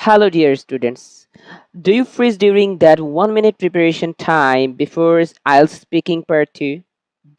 Hello, dear students. Do you freeze during that 1 minute preparation time before IELTS speaking part 2?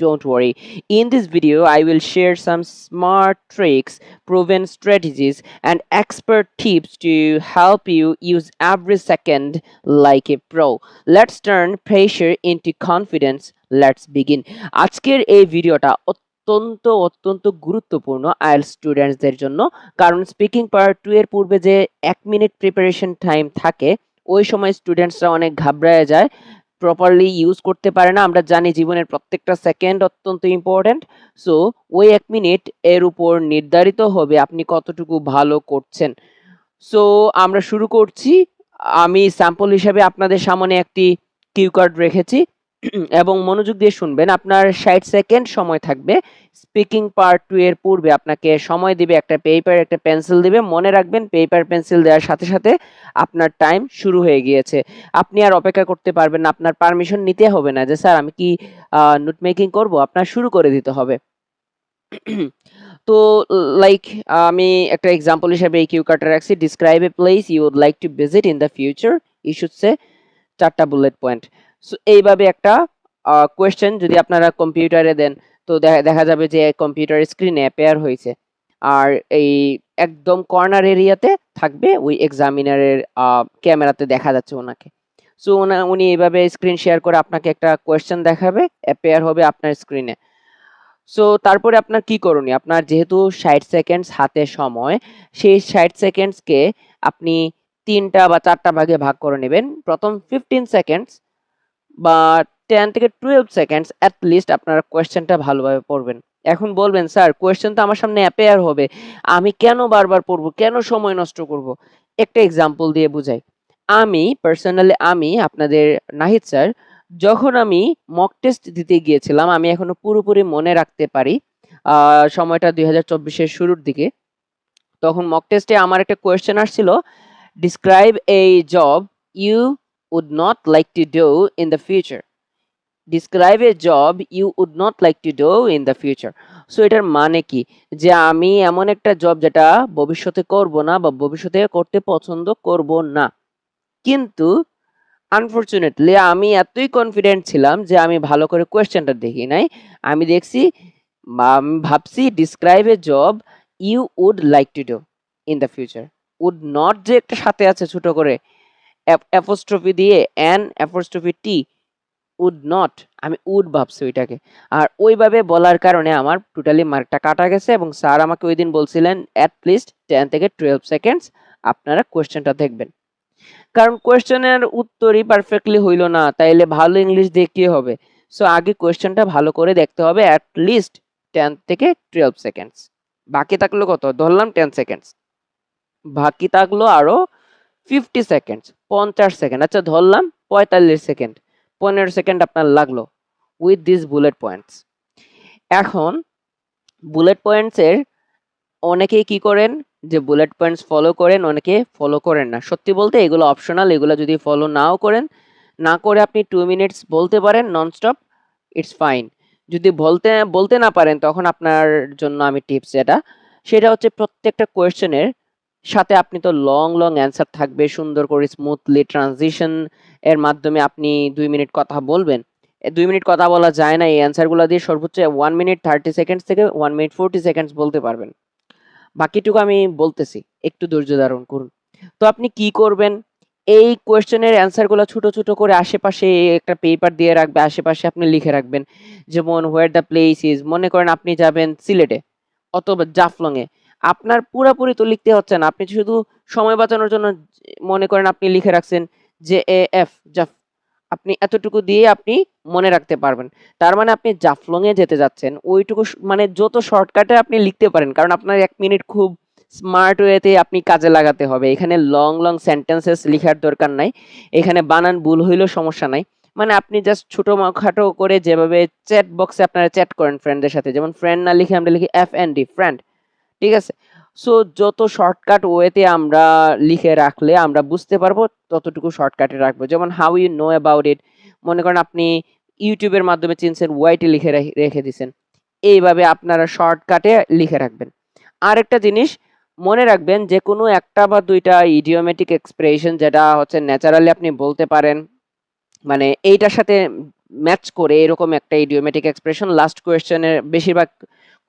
Don't worry. In this video, I will share some smart tricks, proven strategies, and expert tips to help you use every second like a pro. Let's turn pressure into confidence. Let's begin. আজকের এই ভিডিওটা অত্যন্ত গুরুত্বপূর্ণ IELTS স্টুডেন্টসদের জন্য, কারণ speaking part 2 এর পূর্বে যে 1 মিনিট প্রিপারেশন টাইম থাকে ওই সময় স্টুডেন্টসরা অনেক ঘাবড়ায় যায়, প্রপারলি ইউজ করতে পারে না। আমরা জানি জীবনের প্রত্যেকটা সেকেন্ড অত্যন্ত ইম্পর্ট্যান্ট। সো ওই 1 মিনিট এর উপর নির্ধারিত হবে আপনি কতটুকু ভালো করছেন। সো আমরা শুরু করছি। আমি স্যাম্পল হিসাবে আপনাদের সামনে একটি কিউ কার্ড রেখেছি এবং মনোযোগ দিয়ে শুনবেন। আপনার 60 সেকেন্ড সময় থাকবে। স্পিকিং পার্ট 2 এর পূর্বে আপনাকে সময় দিবে, একটা পেপার একটা পেন্সিল দিবে। মনে রাখবেন পেপার পেন্সিল দেওয়ার সাথে সাথে আপনার টাইম শুরু হয়ে গিয়েছে। আপনি আর অপেক্ষা করতে পারবেন না, আপনার পারমিশন নিতে হবে না যে স্যার আমি কি নোট মেকিং করব, আপনার শুরু করে দিতে হবে। তো লাইক আমি একটা এক্সাম্পল হিসেবে এই কিউ কার্ডটা রাখছি। Describe a place you would like to visit in the future, you should say 4টা বুলেট পয়েন্ট। সো এইভাবে একটা কোয়েশ্চেন যদি আপনারা কম্পিউটারে দেন তো দেখা যাবে যে কম্পিউটার স্ক্রিনে অ্যাপিয়ার হয়েছে, আর এই একদম কর্নার এরিয়াতে থাকবে ওই এক্সামিনারের ক্যামেরাতে দেখা যাচ্ছে ওনাকে। সো উনি এইভাবে স্ক্রিন শেয়ার করে আপনাকে একটা কোয়েশ্চেন দেখাবে, অ্যাপিয়ার হবে আপনার স্ক্রিনে। সো তারপরে আপনার কি করণীয়? আপনার যেহেতু 60 সেকেন্ডস হাতে সময়, সেই 60 সেকেন্ডসকে আপনি 3টা বা 4টা ভাগে ভাগ করে নেবেন। প্রথম 15 সেকেন্ডস বা 10 থেকে 12 সেকেন্ডস এট লিস্ট আপনারা কোয়েশ্চেনটা ভালোভাবে পড়বেন। এখন বলবেন, স্যার কোয়েশ্চেন তো আমার সামনে অ্যাপিয়ার হবে, আমি কেন বারবার পড়বো, কেন সময় নষ্ট করব? একটা এক্সাম্পল দিয়ে বুঝাই। আমি পার্সোনালি আপনাদের নাহিদ স্যার, যখন আমি মক টেস্ট দিতে গিয়েছিলাম, আমি এখনো পুরোপুরি মনে রাখতে পারি সময়টা 2024-এর শুরুর দিকে। তখন মক টেস্টে আমার একটা কোয়েশ্চেন আসছিল, describe a job you would not like to do in the future. Describe a job you would not like to do in the future. So এটার মানে কি, যে আমি এমন একটা জব যেটা ভবিষ্যতে করব না বা ভবিষ্যতে করতে পছন্দ করব না। কিন্তু আনফরচুনেটলি আমি এতই কনফিডেন্ট ছিলাম যে আমি ভালো করে কোয়েশ্চেনটা দেখি নাই। আমি দেখছি আমি ভাবছি describe a job you would like to do in the future. Would not যে একটা সাথে আছে ছোট করে অ্যাপোস্ট্রফি দিয়ে, n apostrophe t, would not, আমি উড ভাবছি ওইটাকে। আর ওইভাবে বলার কারণে আমার টোটালি মার্কটা কাটা গেছে এবং স্যার আমাকে ওই দিন বলছিলেন অ্যাট লিস্ট 10 থেকে 12 সেকেন্ডস আপনারা কোয়েশ্চেনটা দেখবেন। কারণ কোয়েশ্চেনের উত্তরই পারফেক্টলি হইল না, তাইলে ভালো ইংলিশ দিয়ে কি হবে? সো আগে কোয়েশ্চেনটা ভালো করে দেখতে হবে অ্যাট লিস্ট 10 থেকে 12 সেকেন্ডস। বাকি থাকলো কত? ধরলাম 10 সেকেন্ডস, বাকি থাকলো আরো 50 সেকেন্ডস, 50 সেকেন্ড। আচ্ছা ধরলাম 45 সেকেন্ড, 15 সেকেন্ড আপনার লাগলো উইথ দিস বুলেট পয়েন্টস। এখন বুলেট পয়েন্টসের অনেকেই কি করেন, যে বুলেট পয়েন্টস ফলো করেন, অনেকে ফলো করেন না। সত্যি বলতে এগুলো অপশনাল, এগুলো যদি ফলো নাও করেন, না করে আপনি 2 মিনিটস বলতে পারেন ননস্টপ, ইটস ফাইন। যদি বলতে বলতে না পারেন তখন আপনার জন্য আমি টিপস যেটা, সেটা হচ্ছে প্রত্যেকটা কোয়েশ্চেনের সাথে আপনি তো লং অ্যান্সার থাকবে, সুন্দর করে স্মুথলি ট্রানজিশন এর মাধ্যমে আপনি 2 মিনিট কথা বলবেন। 2 মিনিট কথা বলা যায় না, এই অ্যান্সারগুলো দিয়ে সর্বোচ্চ 1 মিনিট 30 সেকেন্ডস থেকে 1 মিনিট 40 সেকেন্ডস বলতে পারবেন। বাকিটুকু আমি বলতেছি, একটু ধৈর্য ধারণ করুন। তো আপনি কি করবেন, এই কোয়েশ্চেনের অ্যান্সারগুলো ছোট করে আশেপাশে একটা পেপার দিয়ে রাখবে, আশেপাশে আপনি লিখে রাখবেন। যেমন হোয়ার দ্য প্লেস ইজ, মনে করেন আপনি যাবেন সিলেটে অথবা জাফলং এ। আপনার পুরাপুরি তো লিখতে হচ্ছে না, আপনি শুধু সময় বাঁচানোর জন্য মনে করেন আপনি লিখে রাখছেন যে এ এফ জাফ, আপনি এতটুকু দিয়ে আপনি মনে রাখতে পারবেন। তার মানে আপনি জাফলং এ যেতে যাচ্ছেন, ওইটুকু মানে যত শর্টকাটে আপনি লিখতে পারেন, কারণ আপনার 1 মিনিট খুব স্মার্ট ওয়েতে আপনি কাজে লাগাতে হবে। এখানে লং সেন্টেন্সেস লিখার দরকার নাই, এখানে বানান ভুল হইলেও সমস্যা নাই। মানে আপনি জাস্ট ছোটখাটো করে যেভাবে চ্যাট বক্সে আপনারা চ্যাট করেন ফ্রেন্ডদের সাথে, যেমন ফ্রেন্ড না লিখে আমরা লিখি এফ এন ডি, ফ্রেন্ড, ঠিক আছে? সো যত শর্টকাট ওয়েতে আমরা লিখে রাখলে আমরা বুঝতে পারবো, ততটুকু শর্টকাটে রাখবো। যেমন how you know about it, মনে করেন আপনি ইউটিউবের মাধ্যমে চিনছেন, ওয়াইটি লিখে রেখে দিছেন। এইভাবে আপনারা শর্টকাটে লিখে রাখবেন। আরেকটা জিনিস, মনে রাখবেন যে কোনো একটা বা দুইটা ইডিওমেটিক এক্সপ্রেশন যেটা হচ্ছে ন্যাচারালি আপনি বলতে পারেন, মানে এইটার সাথে ম্যাচ করে এরকম একটা ইডিওমেটিক এক্সপ্রেশন লাস্ট কোয়েশ্চেনের, বেশিরভাগ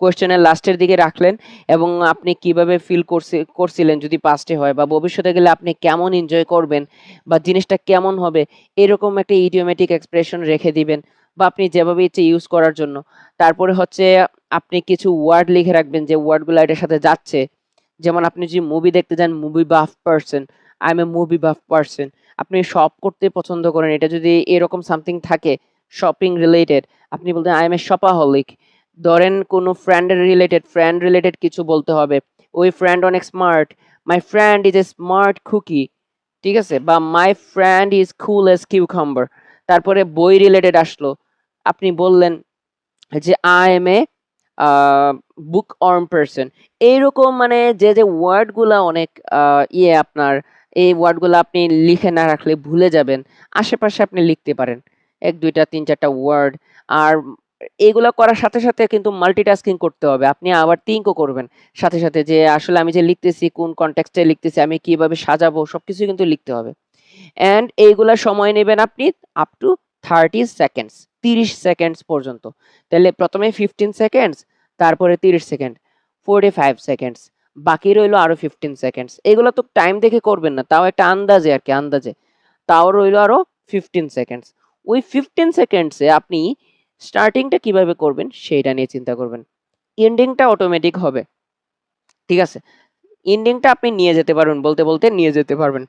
কোয়েশ্চেনের লাস্টের দিকে রাখলেন, এবং আপনি কিভাবে ফিল করছিলেন যদি পাস্টে হয়, বা ভবিষ্যতে গেলে আপনি কেমন এনজয় করবেন বা জিনিসটা কেমন হবে, এরকম একটা ইডিওমেটিক এক্সপ্রেশন রেখে দিবেন, বা আপনি যেভাবে ইচ্ছে ইউজ করার জন্য। তারপরে হচ্ছে আপনি কিছু ওয়ার্ড লিখে রাখবেন যে ওয়ার্ডগুলো এটার সাথে যাচ্ছে। যেমন আপনি যদি মুভি দেখতে যান, movie buff person, I am a movie buff person. আপনি শপ করতে পছন্দ করেন, এটা যদি এরকম সামথিং থাকে শপিং রিলেটেড, আপনি বলতে আই এম এ শপাহলিক। ধরেন কোনো ফ্রেন্ড রিলেটেড কিছু বলতে হবে, ওই ফ্রেন্ড অনেক smart, my friend is a smart cookie, ঠিক আছে, বা my friend is cool as cucumber. তারপরে বই রিলেটেড আসলো, আপনি বললেন যে I am a bookworm person. এইরকম মানে যে যে ওয়ার্ডগুলা অনেক আপনার এই ওয়ার্ডগুলো আপনি লিখে না রাখলে ভুলে যাবেন, আশেপাশে আপনি লিখতে পারেন এক দুইটা তিন চারটা ওয়ার্ড। আর এগুলো করার সাথে সাথে কিন্তু মাল্টিটাস্কিং করতে হবে, আপনি আবার থিঙ্কও করবেন সাথে সাথে, যে আসলে আমি যে লিখতেছি কোন কনটেক্সটে লিখতেছি, আমি কিভাবে সাজাবো, সবকিছু কিন্তু লিখতে হবে। অ্যান্ড এইগুলা সময় নেবেন আপনি আপ টু 30 সেকেন্ডস, 30 সেকেন্ডস পর্যন্ত। তাহলে প্রথমে 15 সেকেন্ডস, তারপরে 30 সেকেন্ড, 45 সেকেন্ডস, বাকি রইলো আরো 15 সেকেন্ডস। এগুলো তো টাইম দেখে করবেন না, তাও একটা আন্দাজে আর কি, আন্দাজে। তাও রইলো আরো 15 সেকেন্ডস। ওই 15 সেকেন্ডসে আপনি স্টার্টিংটা কিভাবে করবেন সেইটা নিয়ে চিন্তা করবেন, এন্ডিংটা অটোমেটিক হবে, ঠিক আছে। এন্ডিংটা আপনি নিয়ে যেতে পারবেন, বলতে বলতে নিয়ে যেতে পারবেন,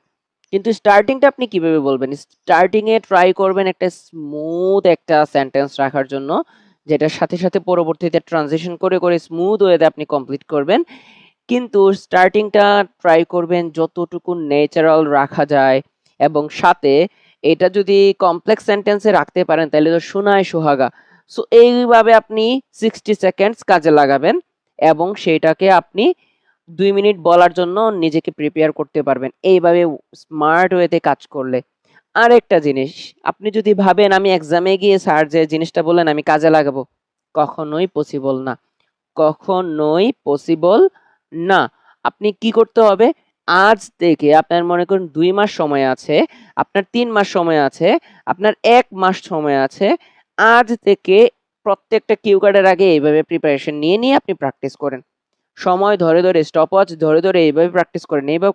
কিন্তু স্টার্টিংটা আপনি কিভাবে বলবেন? স্টার্টিং এ ট্রাই করবেন একটা স্মুথ একটা সেন্টেন্স রাখার জন্য, যেটার সাথে সাথে পরবর্তীতে ট্রানজিশন করে করে স্মুথ ওয়েতে আপনি কমপ্লিট করবেন। কিন্তু স্টার্টিংটা ট্রাই করবেন যতটুকু ন্যাচারাল রাখা যায়, এবং সাথে এটা যদি কমপ্লেক্স সেন্টেন্সে রাখতে পারেন তাহলে তো শোনায় সোহাগা। সো এইভাবে আপনি 60 সেকেন্ডস কাজে লাগাবেন, এবং সেইটাকে আপনি 2 মিনিট বলার জন্য নিজেকে প্রিপেয়ার করতে পারবেন এইভাবে স্মার্ট ওয়েতে কাজ করলে। আরেকটা জিনিস, আপনি যদি ভাবেন আমি এক্সামে গিয়ে স্যার যে জিনিসটা বললেন আমি কাজে লাগাবো, কখনোই পসিবল না, কখনোই পসিবল না। আপনি কি করতে হবে, আজ থেকে আপনার মনে করুন 2 মাস সময় আছে, আপনার 3 মাস সময় আছে, আপনার 1 মাস সময় আছে। আজ থেকে প্রত্যেকটা কিউ কার্ডের আগে এইভাবে প্রিপারেশন নিয়ে নিয়ে আপনি প্র্যাকটিস করেন, সময় ধরে ধরে স্টপওয়াচ ধরে ধরে এইভাবে প্র্যাকটিস করেন, এইভাবে